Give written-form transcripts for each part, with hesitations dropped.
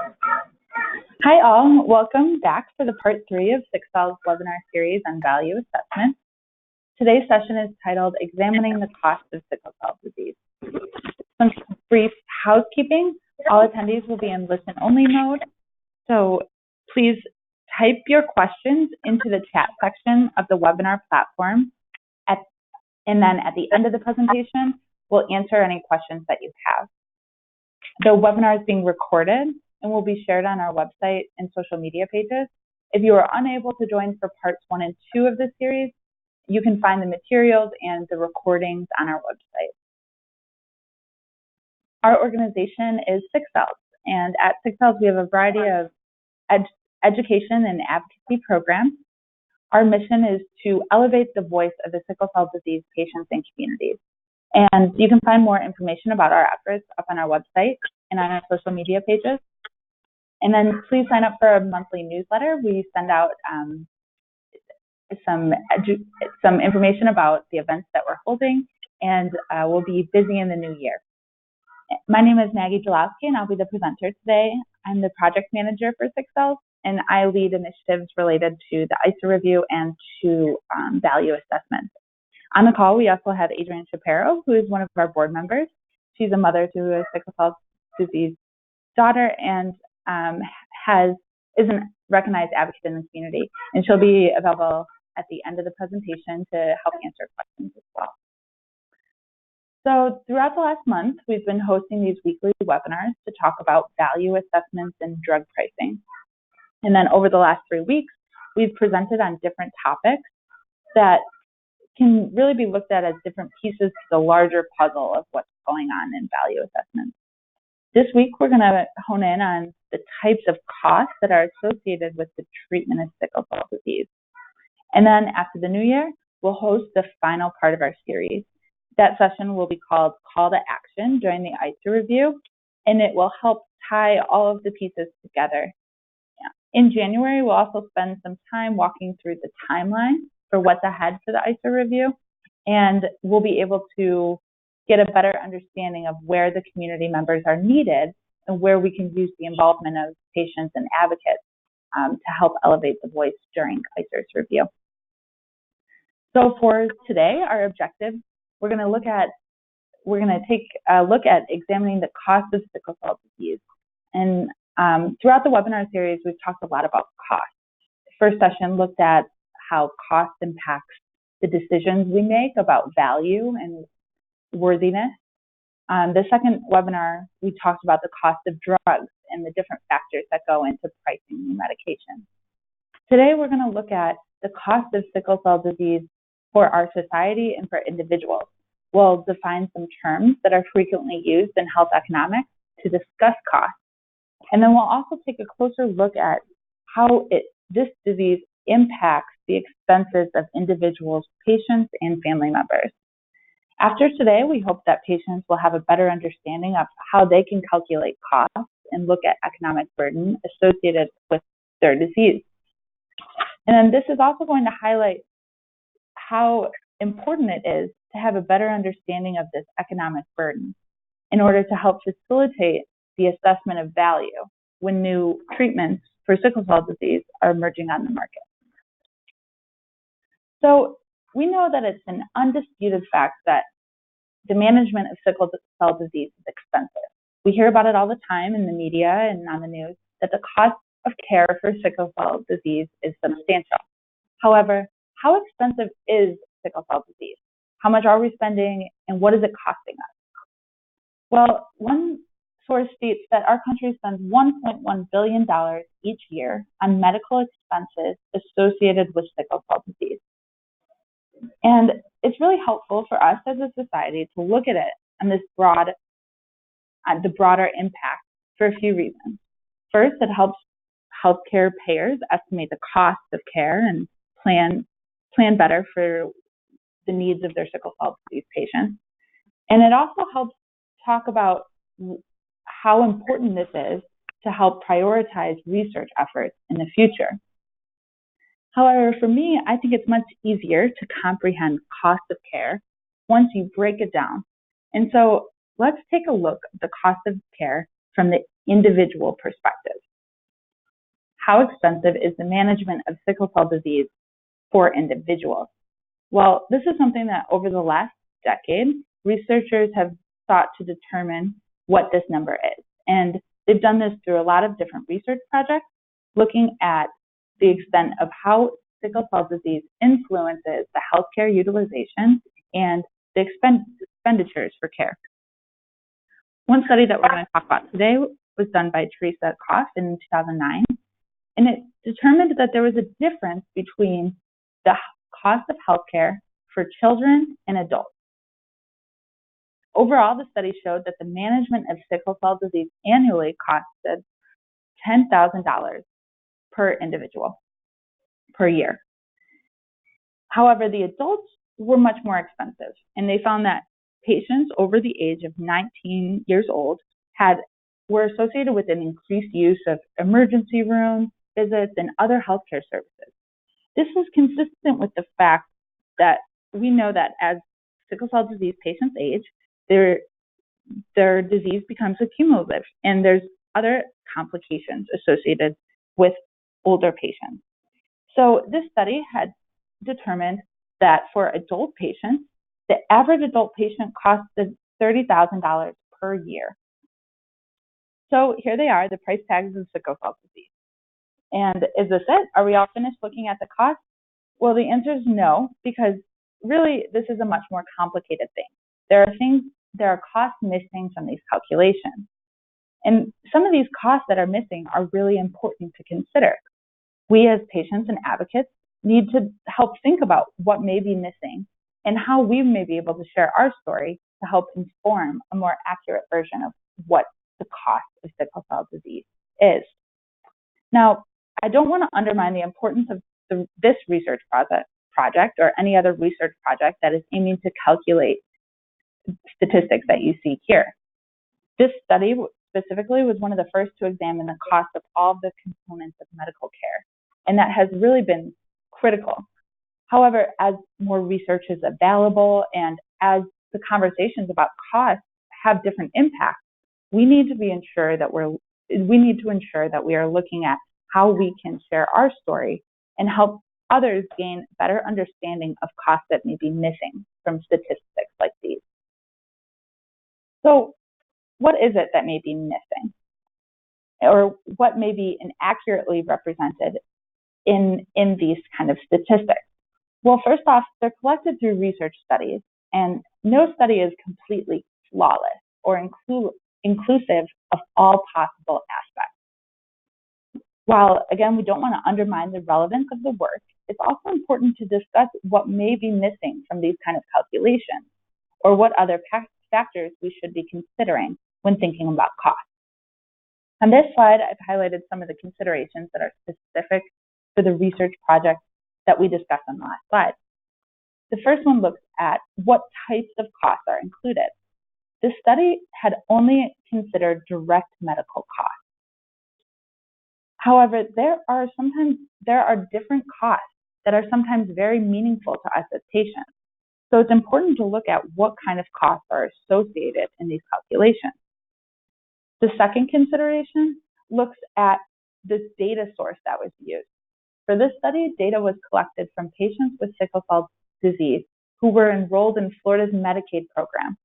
Hi all, welcome back for the part 3 of Sixcel's webinar series on value assessment. Today's session is titled Examining the Cost of Sickle Cell Disease. Some brief housekeeping. All attendees will be in listen-only mode, so please type your questions into the chat section of the webinar platform, and then at the end of the presentation, we'll answer any questions that you have. The webinar is being recorded and will be shared on our website and social media pages. If you are unable to join for parts 1 and 2 of this series, you can find the materials and the recordings on our website. Our organization is Sixcel's, and at Sixcel's we have a variety of education and advocacy programs. Our mission is to elevate the voice of the sickle cell disease patients and communities. And you can find more information about our efforts up on our website and on our social media pages. And then please sign up for a monthly newsletter. We send out some information about the events that we're holding, and we'll be busy in the new year. My name is Maggie Jalowski, and I'll be the presenter today. I'm the project manager for Sixcel's, and I lead initiatives related to the ISA review and to value assessment. On the call, we also have Adrienne Shapiro, who is one of our board members. She's a mother to a sickle cell disease daughter and is a recognized advocate in the community, and she'll be available at the end of the presentation to help answer questions as well. So throughout the last month, we've been hosting these weekly webinars to talk about value assessments and drug pricing. And then over the last 3 weeks, we've presented on different topics that can really be looked at as different pieces to the larger puzzle of what's going on in value assessments. This week, we're going to hone in on the types of costs that are associated with the treatment of sickle cell disease. And then after the new year, we'll host the final part of our series. That session will be called Call to Action during the ISA review, and it will help tie all of the pieces together. In January, we'll also spend some time walking through the timeline for what's ahead for the ISA review, and we'll be able to get a better understanding of where the community members are needed and where we can use the involvement of patients and advocates to help elevate the voice during ISA's review. So for today, our objective, we're going to take a look at examining the cost of sickle cell disease. And throughout the webinar series, we've talked a lot about cost. The first session looked at how cost impacts the decisions we make about value and worthiness. The second webinar, we talked about the cost of drugs and the different factors that go into pricing new medications. Today, we're going to look at the cost of sickle cell disease for our society and for individuals. We'll define some terms that are frequently used in health economics to discuss costs. And then we'll also take a closer look at how this disease impacts the expenses of individuals, patients, and family members. After today, we hope that patients will have a better understanding of how they can calculate costs and look at economic burden associated with their disease. And then this is also going to highlight how important it is to have a better understanding of this economic burden in order to help facilitate the assessment of value when new treatments for sickle cell disease are emerging on the market. So we know that it's an undisputed fact that the management of sickle cell disease is expensive. We hear about it all the time in the media and on the news that the cost of care for sickle cell disease is substantial. However, how expensive is sickle cell disease? How much are we spending, and what is it costing us? Well, one source states that our country spends $1.1 billion each year on medical expenses associated with sickle cell disease. And it's really helpful for us as a society to look at it on this the broader impact for a few reasons. First, it helps healthcare payers estimate the cost of care and plan better for the needs of their sickle cell disease patients. And it also helps talk about how important this is to help prioritize research efforts in the future. However, for me, I think it's much easier to comprehend cost of care once you break it down. And so let's take a look at the cost of care from the individual perspective. How expensive is the management of sickle cell disease for individuals? Well, this is something that over the last decade, researchers have sought to determine what this number is. And they've done this through a lot of different research projects, looking at the extent of how sickle cell disease influences the healthcare utilization and the expenditures for care. One study that we're going to talk about today was done by Teresa Koff in 2009, and it determined that there was a difference between the cost of healthcare for children and adults. Overall, the study showed that the management of sickle cell disease annually costed $10,000 per individual per year. However, the adults were much more expensive, and they found that patients over the age of 19 years old were associated with an increased use of emergency room visits and other healthcare services. This was consistent with the fact that we know that as sickle cell disease patients age, their disease becomes accumulative, and there's other complications associated with older patients. So this study had determined that for adult patients, the average adult patient costed $30,000 per year. So here they are, the price tags of sickle cell disease. And is this it? Are we all finished looking at the cost? Well, the answer is no, because really this is a much more complicated thing. There are costs missing from these calculations. And some of these costs that are missing are really important to consider. We as patients and advocates need to help think about what may be missing and how we may be able to share our story to help inform a more accurate version of what the cost of sickle cell disease is. Now, I don't want to undermine the importance of this research project or any other research project that is aiming to calculate statistics that you see here. This study specifically was one of the first to examine the cost of all of the components of medical care, and that has really been critical. However, as more research is available and as the conversations about costs have different impacts, we need to ensure that we are looking at how we can share our story and help others gain better understanding of costs that may be missing from statistics like these. So what is it that may be missing? Or what may be inaccurately represented in these kind of statistics? Well, first off, they're collected through research studies, and no study is completely flawless or inclusive of all possible aspects. While, again, we don't want to undermine the relevance of the work, it's also important to discuss what may be missing from these kind of calculations, or what other factors we should be considering when thinking about cost. On this slide, I've highlighted some of the considerations that are specific for the research project that we discussed on the last slide. The first one looks at what types of costs are included. The study had only considered direct medical costs. However, there are different costs that are sometimes very meaningful to us as patients. So it's important to look at what kind of costs are associated in these calculations. The second consideration looks at the data source that was used. For this study, data was collected from patients with sickle cell disease who were enrolled in Florida's Medicaid program.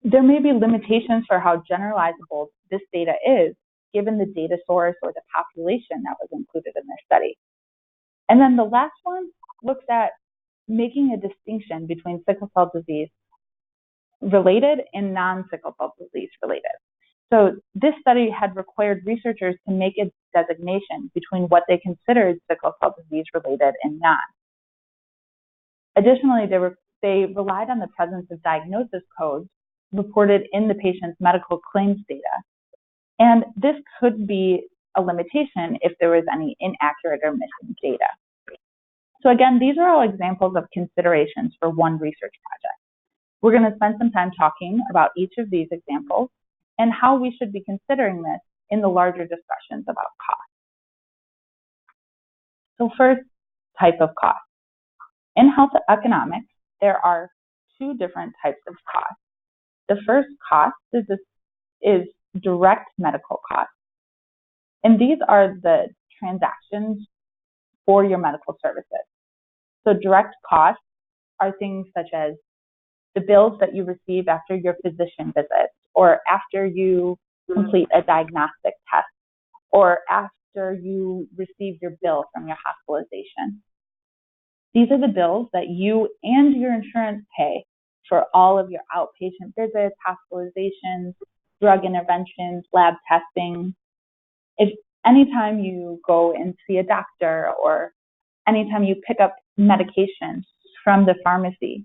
There may be limitations for how generalizable this data is, given the data source or the population that was included in this study. And then the last one looks at making a distinction between sickle cell disease related and non-sickle cell disease related. So this study had required researchers to make a designation between what they considered sickle cell disease related and not. Additionally, they relied on the presence of diagnosis codes reported in the patient's medical claims data. And this could be a limitation if there was any inaccurate or missing data. So again, these are all examples of considerations for one research project. We're going to spend some time talking about each of these examples and how we should be considering this in the larger discussions about cost. So first, type of cost. In health economics, there are two different types of costs. The first cost is is direct medical costs. And these are the transactions for your medical services. So direct costs are things such as the bills that you receive after your physician visits, or after you complete a diagnostic test, or after you receive your bill from your hospitalization. These are the bills that you and your insurance pay for all of your outpatient visits, hospitalizations, drug interventions, lab testing. If anytime you go and see a doctor, or anytime you pick up medication from the pharmacy,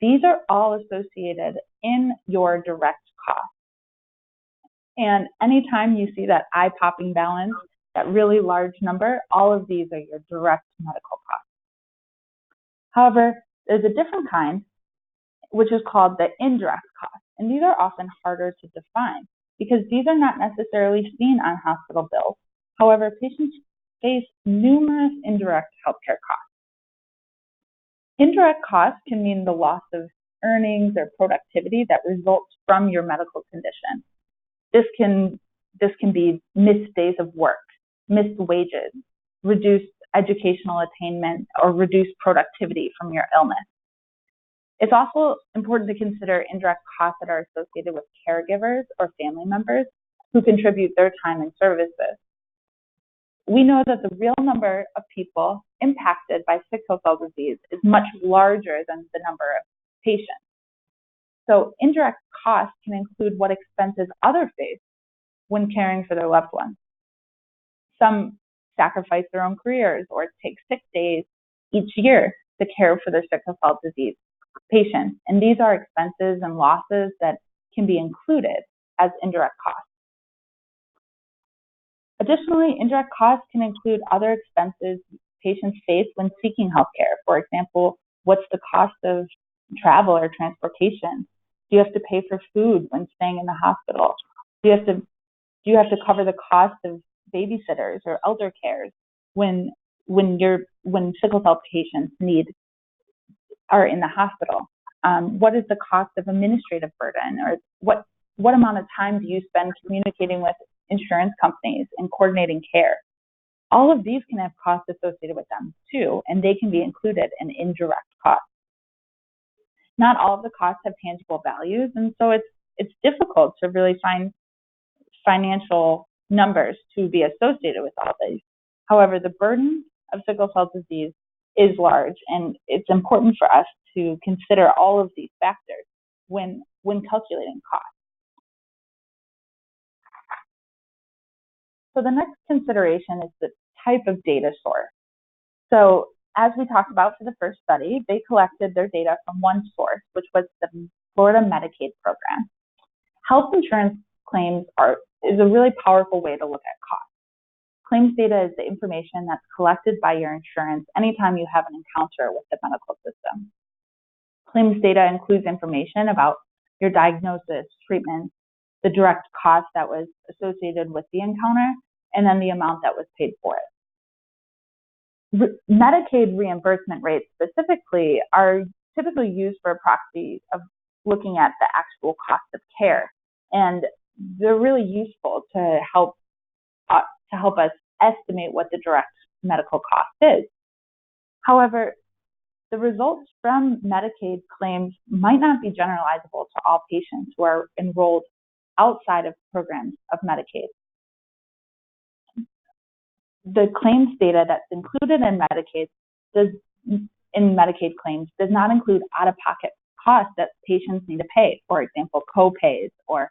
these are all associated in your direct costs. And anytime you see that eye-popping balance, that really large number, all of these are your direct medical costs. However, there's a different kind, which is called the indirect costs. And these are often harder to define because these are not necessarily seen on hospital bills. However, patients face numerous indirect healthcare costs. Indirect costs can mean the loss of earnings or productivity that results from your medical condition. This can be missed days of work, missed wages, reduced educational attainment, or reduced productivity from your illness. It's also important to consider indirect costs that are associated with caregivers or family members who contribute their time and services. We know that the real number of people impacted by sickle cell disease is much larger than the number of patients. So indirect costs can include what expenses others face when caring for their loved ones. Some sacrifice their own careers or take sick days each year to care for their sickle cell disease patients. And these are expenses and losses that can be included as indirect costs. Additionally, indirect costs can include other expenses patients face when seeking healthcare. For example, what's the cost of travel or transportation? Do you have to pay for food when staying in the hospital? Do you have to cover the cost of babysitters or elder cares when sickle cell patients are in the hospital? What is the cost of administrative burden, or what amount of time do you spend communicating with insurance companies and coordinating care? All of these can have costs associated with them too, and they can be included in indirect costs. Not all of the costs have tangible values, and so it's difficult to really find financial numbers to be associated with all these. However, the burden of sickle cell disease is large, and it's important for us to consider all of these factors when calculating costs. So the next consideration is the type of data source. So as we talked about for the first study, they collected their data from one source, which was the Florida Medicaid program. Health insurance claims is a really powerful way to look at costs. Claims data is the information that's collected by your insurance anytime you have an encounter with the medical system. Claims data includes information about your diagnosis, treatment, the direct cost that was associated with the encounter, and then the amount that was paid for it. Medicaid reimbursement rates specifically are typically used for a proxy of looking at the actual cost of care, and they're really useful to help us estimate what the direct medical cost is. However, the results from Medicaid claims might not be generalizable to all patients who are enrolled outside of programs of Medicaid. The claims data that's included in Medicaid claims does not include out-of-pocket costs that patients need to pay, for example, co-pays, or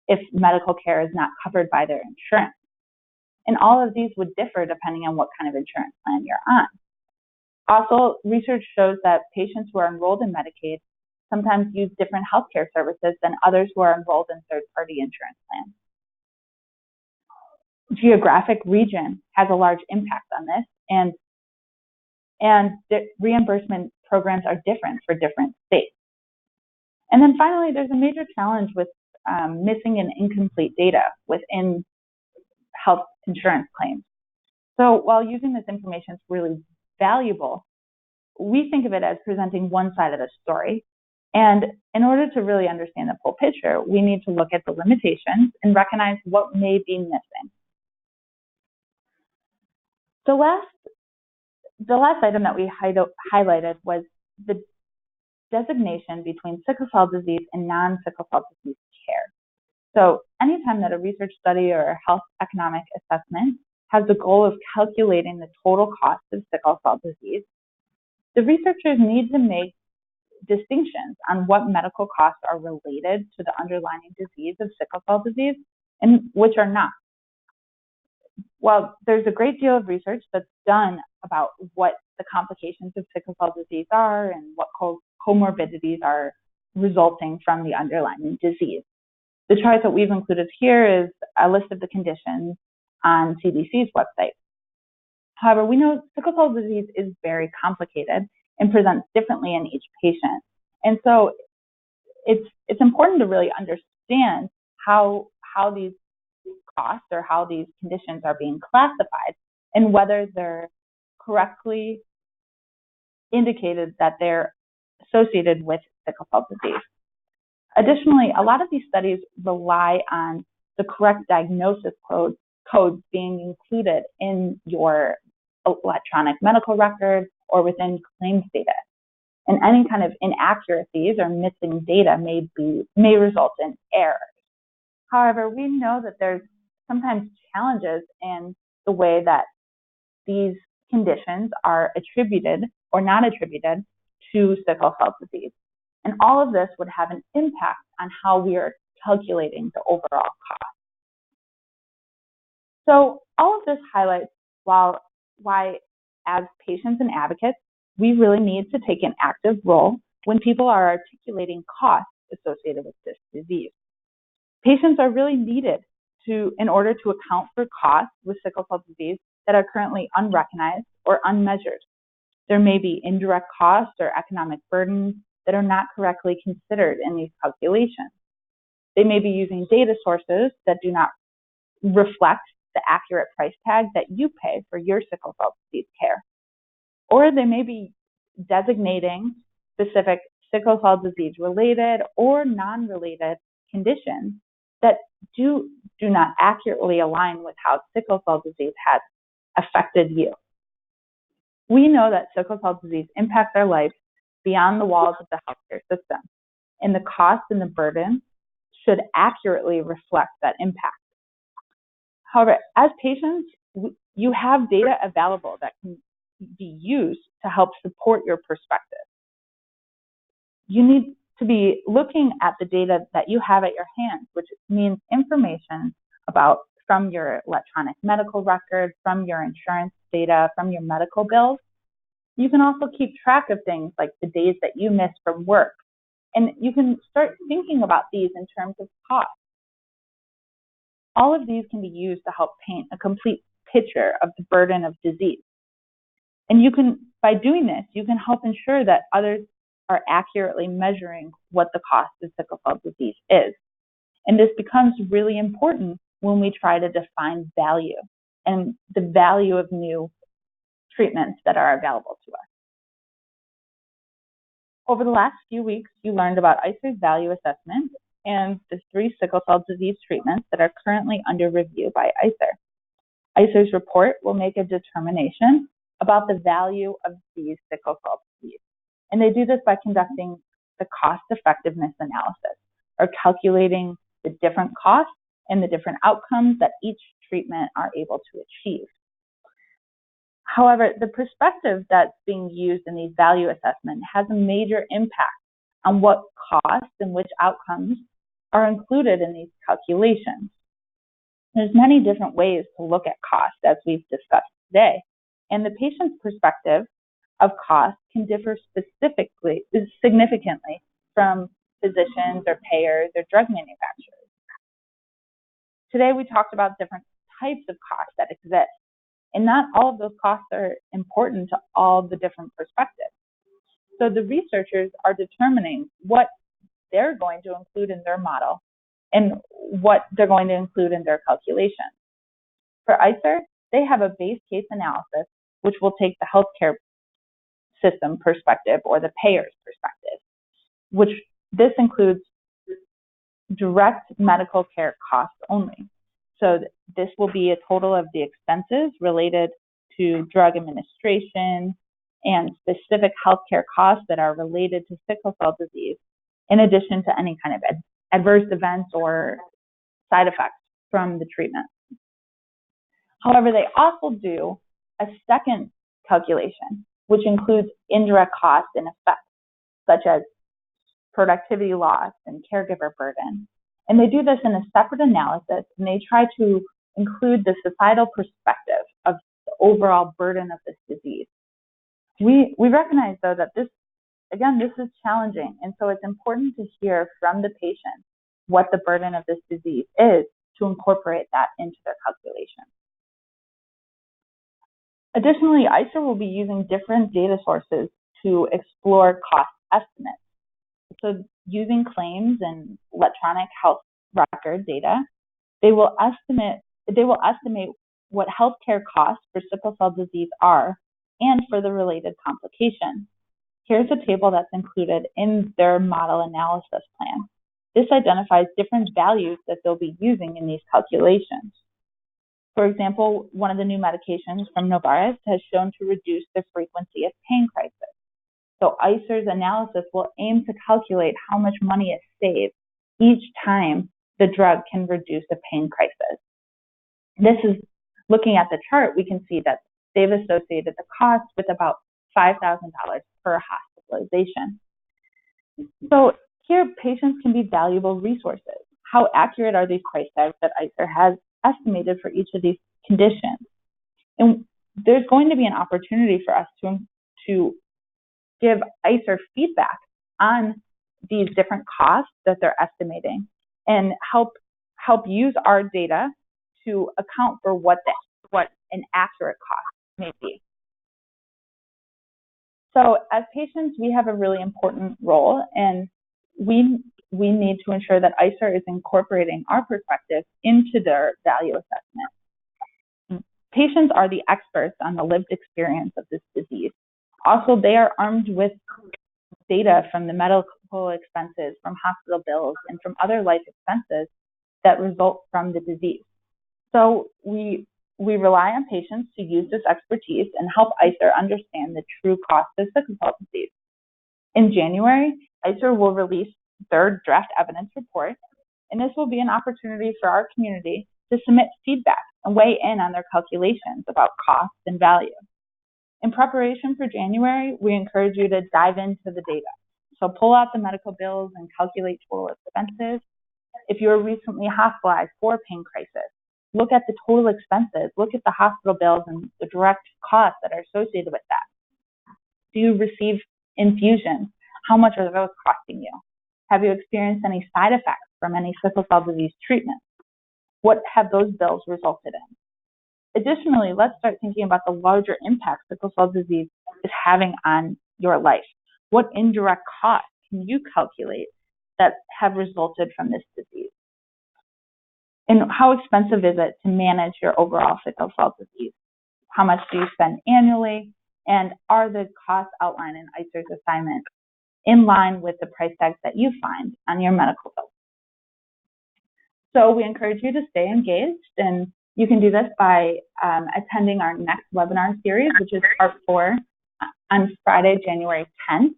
if medical care is not covered by their insurance. And all of these would differ depending on what kind of insurance plan you're on. Also, research shows that patients who are enrolled in Medicaid sometimes use different healthcare services than others who are enrolled in third-party insurance plans. Geographic region has a large impact on this, and the reimbursement programs are different for different states. And then finally, there's a major challenge with missing and incomplete data within health insurance claims. So while using this information is really valuable, we think of it as presenting one side of the story, And in order to really understand the full picture, we need to look at the limitations and recognize what may be missing. The last item that we highlighted was the designation between sickle cell disease and non-sickle cell disease care. So anytime that a research study or a health economic assessment has the goal of calculating the total cost of sickle cell disease, the researchers need to make distinctions on what medical costs are related to the underlying disease of sickle cell disease and which are not. Well, there's a great deal of research that's done about what the complications of sickle cell disease are and what comorbidities are resulting from the underlying disease. The chart that we've included here is a list of the conditions on CDC's website. However, we know sickle cell disease is very complicated and presents differently in each patient. And so it's important to really understand how these costs or how these conditions are being classified and whether they're correctly indicated that they're associated with sickle cell disease. Additionally, a lot of these studies rely on the correct diagnosis codes being included in your electronic medical record or within claims data. And any kind of inaccuracies or missing data may result in errors. However, we know that there's sometimes challenges in the way that these conditions are attributed or not attributed to sickle cell disease. And all of this would have an impact on how we are calculating the overall cost. So all of this highlights why as patients and advocates, we really need to take an active role when people are articulating costs associated with this disease. Patients are really needed in order to account for costs with sickle cell disease that are currently unrecognized or unmeasured. There may be indirect costs or economic burdens that are not correctly considered in these calculations. They may be using data sources that do not reflect the accurate price tag that you pay for your sickle cell disease care. Or they may be designating specific sickle cell disease related or non-related conditions that do not accurately align with how sickle cell disease has affected you. We know that sickle cell disease impacts our life beyond the walls of the healthcare system, and the cost and the burden should accurately reflect that impact. However, as patients, you have data available that can be used to help support your perspective. You need to be looking at the data that you have at your hands, which means information from your electronic medical record, from your insurance data, from your medical bills. You can also keep track of things like the days that you miss from work. And you can start thinking about these in terms of cost. All of these can be used to help paint a complete picture of the burden of disease. And by doing this, you can help ensure that others are accurately measuring what the cost of sickle cell disease is. And this becomes really important when we try to define value and the value of new treatments that are available to us. Over the last few weeks, you learned about ICER's value assessment and the 3 sickle cell disease treatments that are currently under review by ICER. ICER's report will make a determination about the value of these sickle cell disease. And they do this by conducting the cost effectiveness analysis, or calculating the different costs and the different outcomes that each treatment are able to achieve. However, the perspective that's being used in these value assessments has a major impact on what costs and which outcomes are included in these calculations. There's many different ways to look at cost, as we've discussed today, and the patient's perspective of cost can differ significantly from physicians or payers or drug manufacturers. Today, we talked about different types of costs that exist, and not all of those costs are important to all the different perspectives. So the researchers are determining what they're going to include in their model and what they're going to include in their calculations. For ICER, they have a base case analysis, which will take the healthcare system perspective or the payer's perspective. which this includes direct medical care costs only. So this will be a total of the expenses related to drug administration and specific healthcare costs that are related to sickle cell disease, in addition to any kind of adverse events or side effects from the treatment. However, they also do a second calculation, which includes indirect costs and effects, such as productivity loss and caregiver burden. And they do this in a separate analysis, and they try to include the societal perspective of the overall burden of this disease. We recognize, though, that this is challenging, and so it's important to hear from the patient what the burden of this disease is to incorporate that into their calculation. Additionally, ICER will be using different data sources to explore cost estimates. So using claims and electronic health record data, they will estimate what healthcare costs for sickle cell disease are and for the related complications. Here's a table that's included in their model analysis plan. This identifies different values that they'll be using in these calculations. For example, one of the new medications from Novartis has shown to reduce the frequency of pain crisis. So ICER's analysis will aim to calculate how much money is saved each time the drug can reduce a pain crisis. This is, looking at the chart, we can see that they've associated the cost with about $5,000 per hospitalization. So here, patients can be valuable resources. How accurate are these price tags that ICER has estimated for each of these conditions? And there's going to be an opportunity for us to give ICER feedback on these different costs that they're estimating and help use our data to account for what an accurate cost may be. So as patients, we have a really important role, and we need to ensure that ICER is incorporating our perspective into their value assessment. Patients are the experts on the lived experience of this disease. Also, they are armed with data from the medical expenses, from hospital bills, and from other life expenses that result from the disease. So we rely on patients to use this expertise and help ICER understand the true cost of sickle cell disease. In January, ICER will release their draft evidence report, and this will be an opportunity for our community to submit feedback and weigh in on their calculations about cost and value. In preparation for January, we encourage you to dive into the data. So pull out the medical bills and calculate total expenses. If you were recently hospitalized for a pain crisis, look at the total expenses, look at the hospital bills and the direct costs that are associated with that. Do you receive infusions? How much are those costing you? Have you experienced any side effects from any sickle cell disease treatment? What have those bills resulted in? Additionally, let's start thinking about the larger impact sickle cell disease is having on your life. What indirect costs can you calculate that have resulted from this disease? And how expensive is it to manage your overall sickle cell disease? How much do you spend annually? And are the costs outlined in ICER's assignment in line with the price tags that you find on your medical bills? So we encourage you to stay engaged, and you can do this by attending our next webinar series, which is part 4 on Friday, January 10th.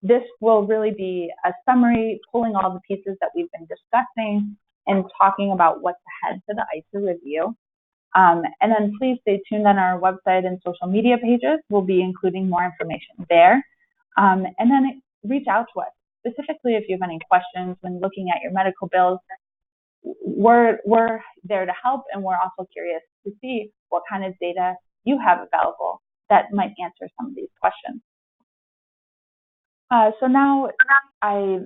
This will really be a summary, pulling all the pieces that we've been discussing and talking about what's ahead for the ICER review. And then please stay tuned on our website and social media pages. We'll be including more information there. And then reach out to us, specifically if you have any questions when looking at your medical bills. We're there to help, and we're also curious to see what kind of data you have available that might answer some of these questions. So now I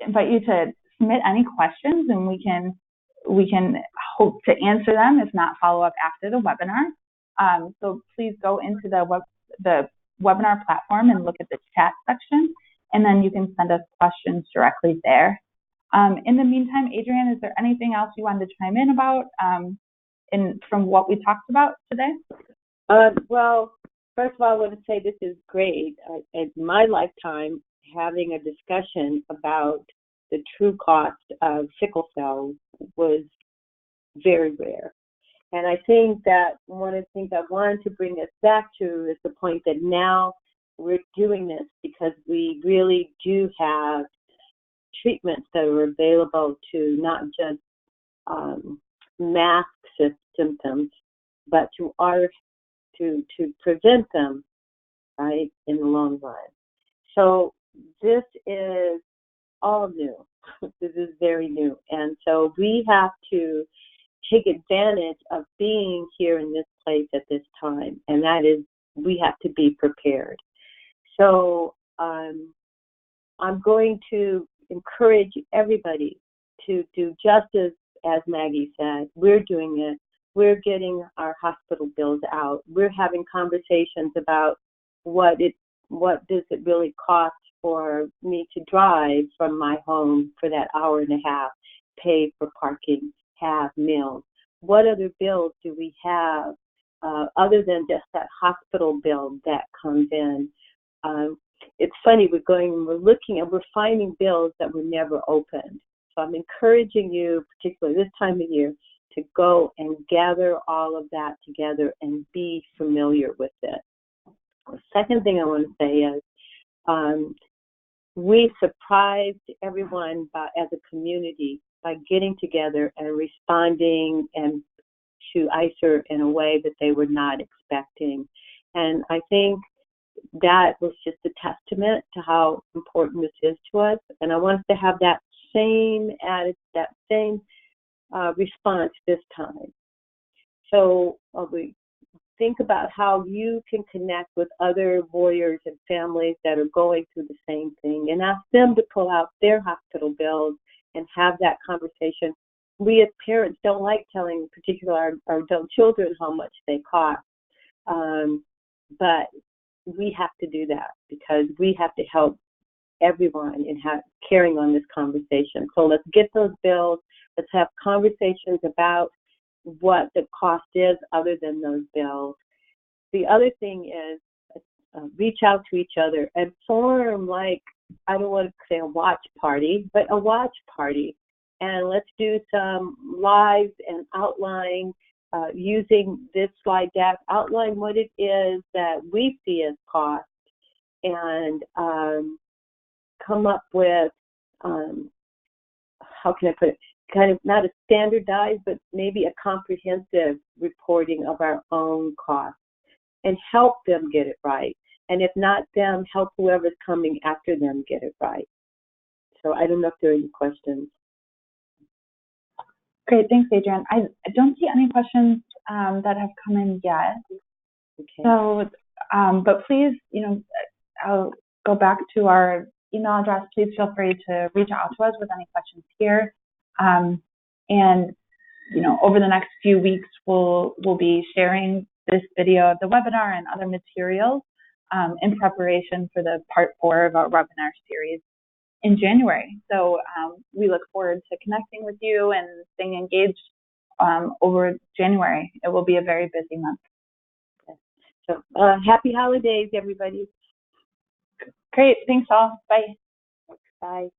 invite you to submit any questions, and we can hope to answer them, if not follow up after the webinar. So please go into the webinar platform and look at the chat section, and then you can send us questions directly there. In the meantime, Adrienne, is there anything else you wanted to chime in about from what we talked about today? Well, first of all, I want to say this is great. In my lifetime, having a discussion about the true cost of sickle cell was very rare. And I think that one of the things I wanted to bring us back to is the point that now we're doing this because we really do have treatments that are available to not just mask symptoms, but to prevent them, right, in the long run. So this is all new. This is very new. And so we have to take advantage of being here in this place at this time. And that is, we have to be prepared. So I'm going to encourage everybody to do just as Maggie said. We're doing it. We're getting our hospital bills out. We're having conversations about what does it really cost for me to drive from my home for that hour and a half, pay for parking, have meals. What other bills do we have other than just that hospital bill that comes in? It's funny, we're finding bills that were never opened. So I'm encouraging you, particularly this time of year, to go and gather all of that together and be familiar with it. The second thing I want to say is we surprised everyone as a community by getting together and responding to ICER in a way that they were not expecting. And I think that was just a testament to how important this is to us. And I want us to have that same response this time. So we think about how you can connect with other warriors and families that are going through the same thing and ask them to pull out their hospital bills and have that conversation. We as parents don't like telling particularly our adult children how much they cost, but we have to do that because we have to help everyone in carrying on this conversation. So let's get those bills. Let's have conversations about what the cost is other than those bills. The other thing is reach out to each other and form, like, I don't want to say a watch party, but a watch party. And let's do some lives and outline, using this slide deck, outline what it is that we see as cost and come up with, how can I put it, kind of not a standardized, but maybe a comprehensive reporting of our own costs and help them get it right. And if not them, help whoever's coming after them get it right. So I don't know if there are any questions. Great, thanks, Adrienne. I don't see any questions that have come in yet. Okay. So, but please, I'll go back to our email address. Please feel free to reach out to us with any questions here. And over the next few weeks, we'll be sharing this video of the webinar and other materials in preparation for the part 4 of our webinar series in January. So we look forward to connecting with you and staying engaged over January. It will be a very busy month. So happy holidays, everybody. Great. Thanks all. Bye. Bye.